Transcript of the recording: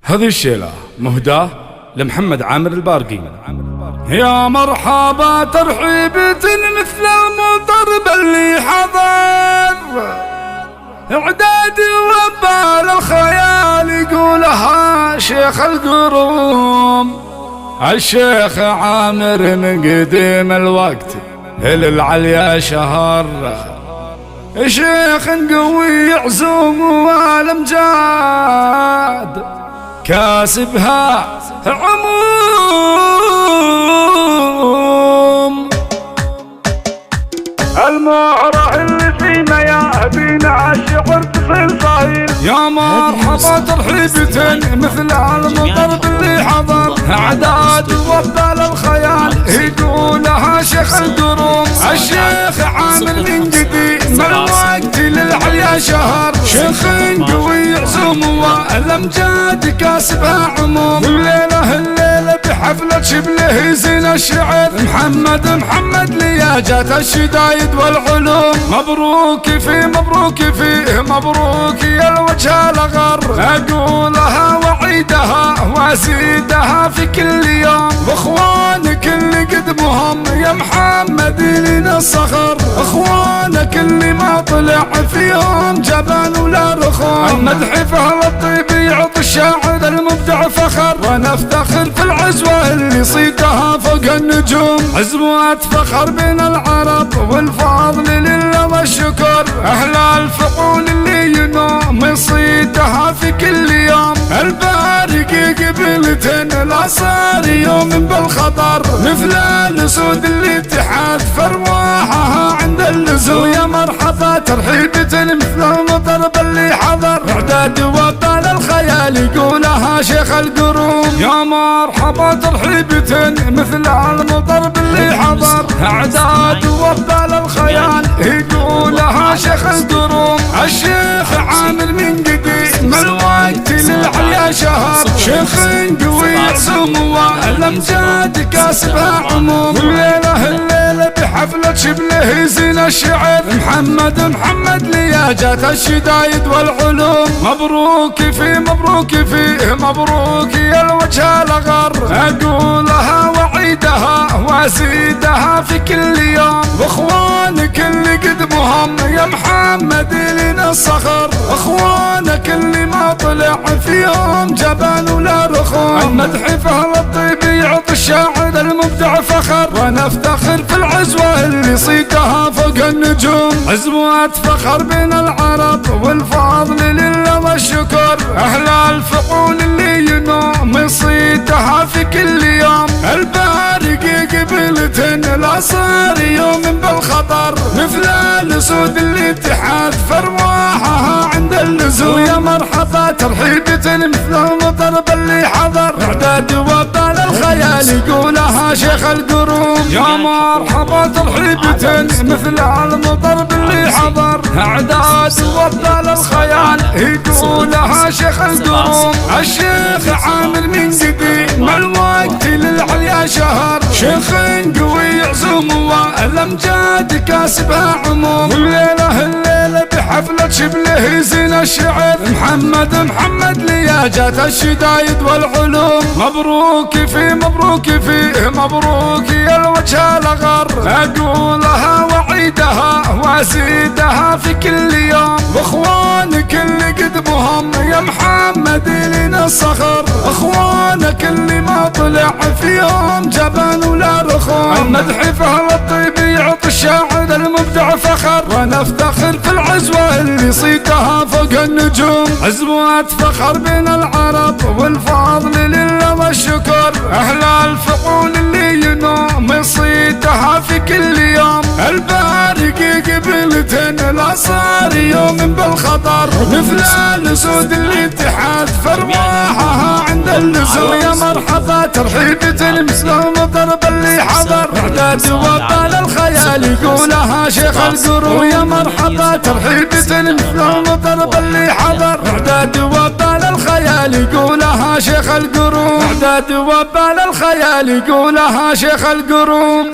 هذه الشيلة مهداة لمحمد عامر البارقي. يا مرحبا ترحيبة مثل المضرب اللي حضر، اعداد وبال الخيال يقولها شيخ القروم. الشيخ عامر من قديم الوقت للعليا شهر، شيخ قوي يعزوم والامجاد كاسبها عموم. المعرة اللي في ميادينا الشعر طفل صهيل، يا مرحبا ترحيبة مثل المضرب اللي حضر، اعداد وبال الخيال يقولها شيخ القروم. الشيخ عامر من قديم الوقت للعليا شهر، شيخ قوي يعزوم والامجاد كاسبها عموم. الليلة بحفلة شبله زين الشعر، محمد ليا جات الشدايد والعلوم. مبروك فيه مبروك يا الوجه الغر، اقولها وعيدها وازيدها في كل يوم. واخوانك اللي قدمهم يا محمد لنا الصخر، اخوانك اللي ما طلع فيهم جبان ولا رخوم. المدح فهل الطيب يعطي الشاعر المبدع فخر، ونفتخر في العزوة اللي صيتها فوق النجوم. عزوة فخر بين العرب والفضل لله والشكر، اهل الفعول اللي ينوم صيتها في كل يوم. البارقي قبلة لا صار يوم بالخطر، مثل الاسود الاتحاد فرواحها عند اللزوم. يا مرحبا ترحيبة مثل المضرب اللي حضر، اعداد وبال الخيال يقولها شيخ القروم. يا مرحبا ترحيبة مثل المضرب اللي حضر، اعداد وبال الخيال يقولها شيخ القروم. الشيخ عامر من قديم الوقت للعليا شهر، شيخ قوي يعزوم والامجاد كاسبها عموم. الليلة بحفلة شبله زين الشعر، محمد ليا جات الشدايد والعلوم. مبروك فيه مبروك يا الوجه الغر، اقولها وعيدها وازيدها في كل يوم. واخوانك اللي قدمهم يا محمد لنا الصخر، اخوانك اللي ما طلع فيهم جبان ولا رخوم. المدح فهل الطيب يعطي الشاعر المبدع فخر، ونفتخر في العزوة اللي صيتها فوق النجوم. عزوة فخر بين العرب والفضل لله والشكر، اهل الفعول اللي ينوم صيتها في كل يوم. البارقي قبلة لا صار يوم بالخطر، مثل الاسود الاتحاد فرواحها عند اللزوم. يا مرحبا ترحيبة مثل المضرب اللي حضر، اعداد وبال الخيال يقولها شيخ القروم. يا مرحبا ترحيبة مثل المضرب اللي حضر، اعداد وبال الخيال يقولها شيخ القروم. الشيخ عامر من قديم الوقت للعليا شهر، شيخ قوي يعزوم والامجاد كاسبها عموم. الليلة بحفلة شبله زين الشعر، محمد ليا جات الشدايد والعلوم. مبروك فيه مبروك يا الوجه الغر، اقولها وعيدها وازيدها في كل يوم. واخوانك اللي قدمهم يا محمد لنا الصخر، اخوانك اللي ما طلع فيهم جبان ولا رخوم. المدح فهل الطيب يعطي الشاعر المبدع فخر، ونفتخر في العزوة اللي صيتها فوق النجوم. عزوة فخر بين العرب والفضل لله والشكر، اهل الفعول اللي ينوم صيتها في كل يوم. البارقي قبلة لا صار يوم بالخطر، مثل الاسود الاتحاد فرواحها عند اللزوم. يا مرحبا ترحيبة مثل المضرب اللي حضر، اعداد وبال الخيال يقولها شيخ القروم. يا مرحبا ترحيبة مثل المضرب اللي حضر، اعداد وبال الخيال يقولها شيخ القروم. اعداد وبال الخيال يقولها شيخ القروم.